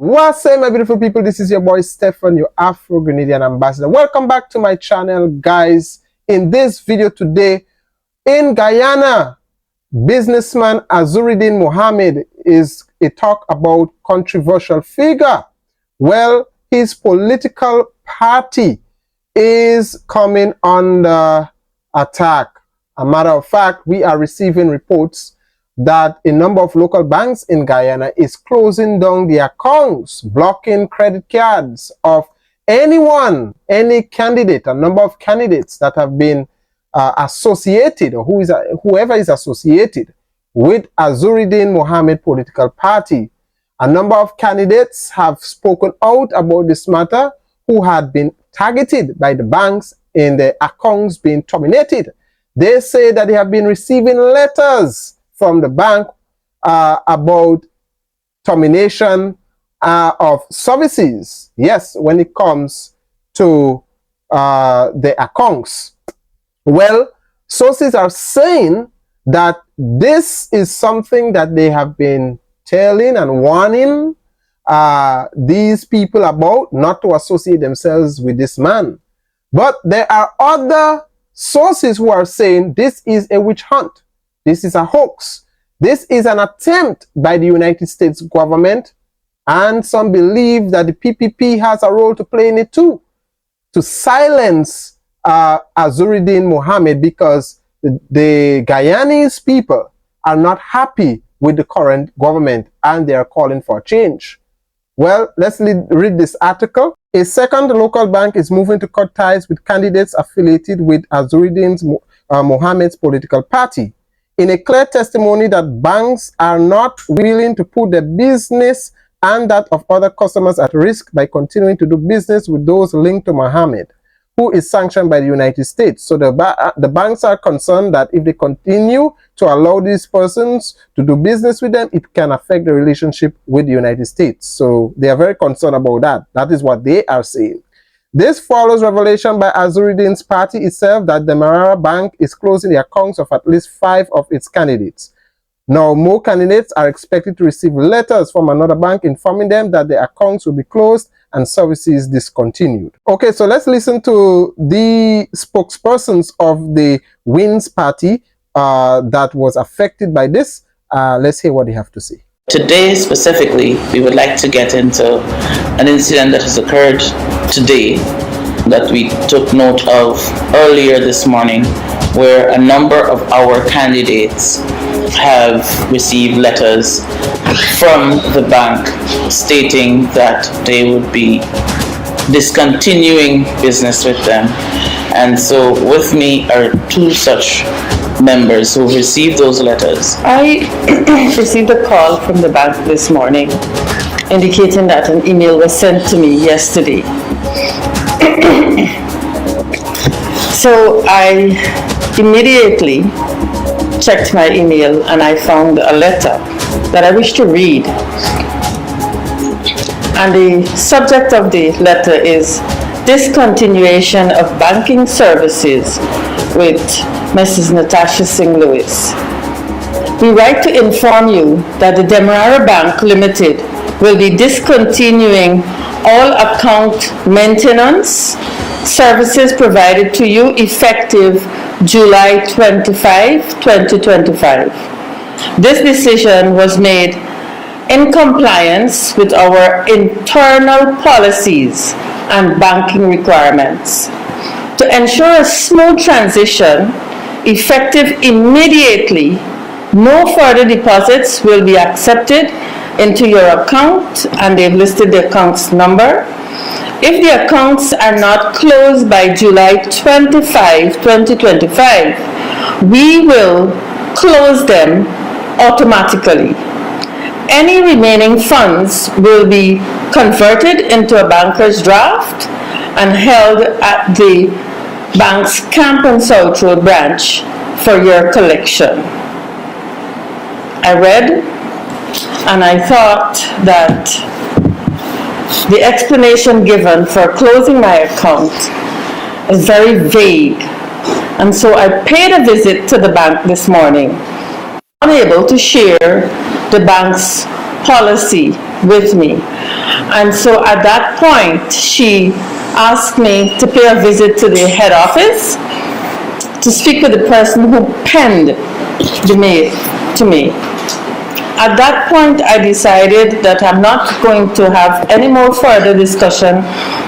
What's up, my beautiful people? This is your boy Stefan, your Afro-Grenadian ambassador. Welcome back to my channel, guys. In this video today, in Guyana, businessman Azuridin Mohammed is a talk about controversial figure. Well, his political party is coming under attack. A matter of fact, we are receiving reports that a number of local banks in Guyana is closing down their accounts, blocking credit cards of anyone, any candidate, a number of candidates that have been associated, or whoever is associated with Azuridin Mohammed political party. A number of candidates have spoken out about this matter who had been targeted by the banks in their accounts being terminated. They say that they have been receiving letters from the bank about termination of services. Yes, when it comes to the accounts. Well, sources are saying that this is something that they have been telling and warning these people about, not to associate themselves with this man. But there are other sources who are saying this is a witch hunt. This is a hoax. This is an attempt by the United States government, and some believe that the PPP has a role to play in it too, to silence Azuridin Mohammed, because the Guyanese people are not happy with the current government and they are calling for change. Well, let's read this article. A second local bank is moving to cut ties with candidates affiliated with Azuridin Mohammed's political party, in a clear testimony that banks are not willing to put their business and that of other customers at risk by continuing to do business with those linked to Mohammed, who is sanctioned by the United States. So the banks are concerned that if they continue to allow these persons to do business with them, it can affect the relationship with the United States. So they are very concerned about that. That is what they are saying. This follows revelation by Azuridin's party itself that the Marara Bank is closing the accounts of at least 5 of its candidates. Now, more candidates are expected to receive letters from another bank informing them that their accounts will be closed and services discontinued. Okay, so let's listen to the spokespersons of the WINS party that was affected by this. Let's hear what they have to say. Today specifically, we would like to get into an incident that has occurred today that we took note of earlier this morning, where a number of our candidates have received letters from the bank stating that they would be discontinuing business with them. And so with me are 2 such members who received those letters. I received a call from the bank this morning indicating that an email was sent to me yesterday. So I immediately checked my email and I found a letter that I wish to read. And the subject of the letter is discontinuation of banking services with Mrs. Natasha Singh Lewis. We write to inform you that the Demerara Bank Limited will be discontinuing all account maintenance services provided to you effective July 25, 2025. This decision was made in compliance with our internal policies and banking requirements. To ensure a smooth transition, effective immediately, no further deposits will be accepted into your account, and they've listed the account's number. If the accounts are not closed by July 25, 2025, we will close them automatically. Any remaining funds will be converted into a banker's draft and held at the bank's Camp and South Road branch for your collection. I read and I thought that the explanation given for closing my account is very vague, and so I paid a visit to the bank this morning, unable to share the bank's policy with me. And so at that point, she asked me to pay a visit to the head office to speak with the person who penned the mail to me. At that point, I decided that I'm not going to have any more further discussion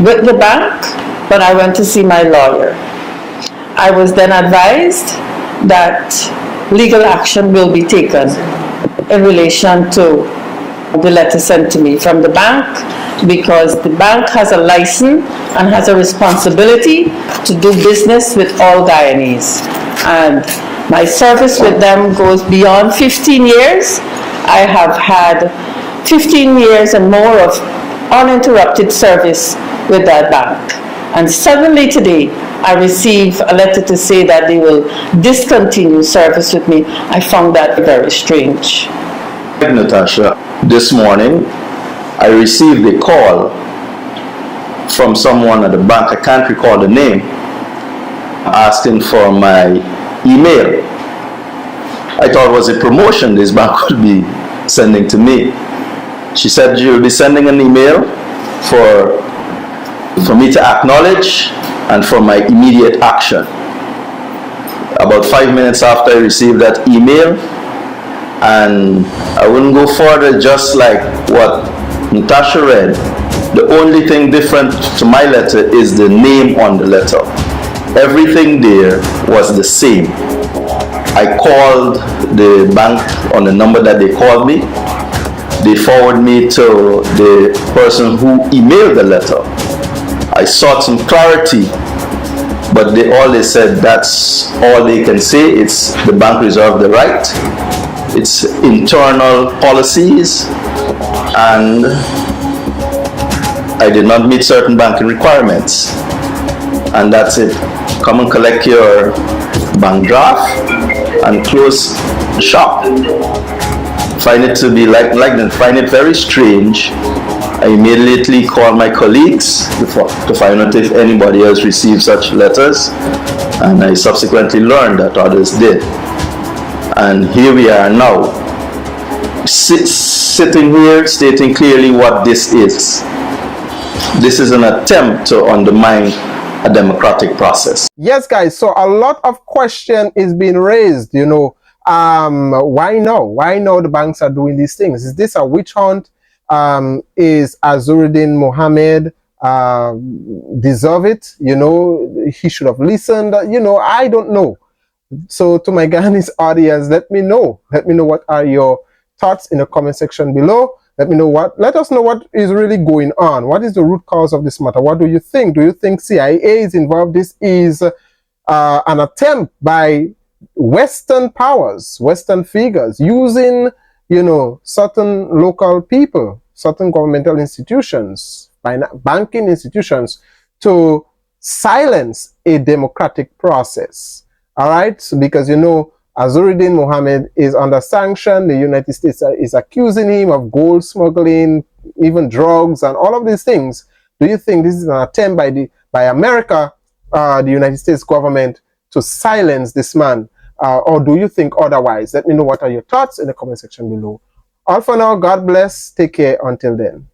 with the bank, but I went to see my lawyer. I was then advised that legal action will be taken in relation to the letter sent to me from the bank, because the bank has a license and has a responsibility to do business with all Guyanese. And my service with them goes beyond 15 years. I have had 15 years and more of uninterrupted service with that bank. And suddenly today, I receive a letter to say that they will discontinue service with me. I found that very strange. Natasha, this morning I received a call from someone at the bank, I can't recall the name, asking for my email. I thought it was a promotion this bank would be sending to me. She said she will be sending an email for me to acknowledge and for my immediate action. About 5 minutes after I received that email, and I wouldn't go further, just like what Natasha read, the only thing different to my letter is the name on the letter. Everything there was the same. I called the bank on the number that they called me. They forwarded me to the person who emailed the letter. I sought some clarity, but all they said, that's all they can say. It's the bank reserved the right. It's internal policies, and I did not meet certain banking requirements. And that's it. Come and collect your bank draft and close the shop. Find it to be find it very strange. I immediately called my colleagues to find out if anybody else received such letters, and I subsequently learned that others did. And here we are now, sitting here stating clearly what this is. This is an attempt to undermine a democratic process. Yes, guys, so a lot of question is being raised, you know. Why now? Why now the banks are doing these things? Is this a witch hunt? Is Azuridin Mohammed deserve it? You know, he should have listened. You know, I don't know. So to my Guyanese audience, let me know what are your thoughts in the comment section below. Let us know what is really going on. What is the root cause of this matter? What do you think? Do you think CIA is involved? This is an attempt by Western powers, Western figures, using, you know, certain local people, certain governmental institutions, banking institutions, to silence a democratic process. All right, so because, you know, Azuridin Mohammed is under sanction. The United States is accusing him of gold smuggling, even drugs, and all of these things. Do you think this is an attempt by America, the United States government, to silence this man, or do you think otherwise? Let me know what are your thoughts in the comment section below. All for now. God bless. Take care. Until then.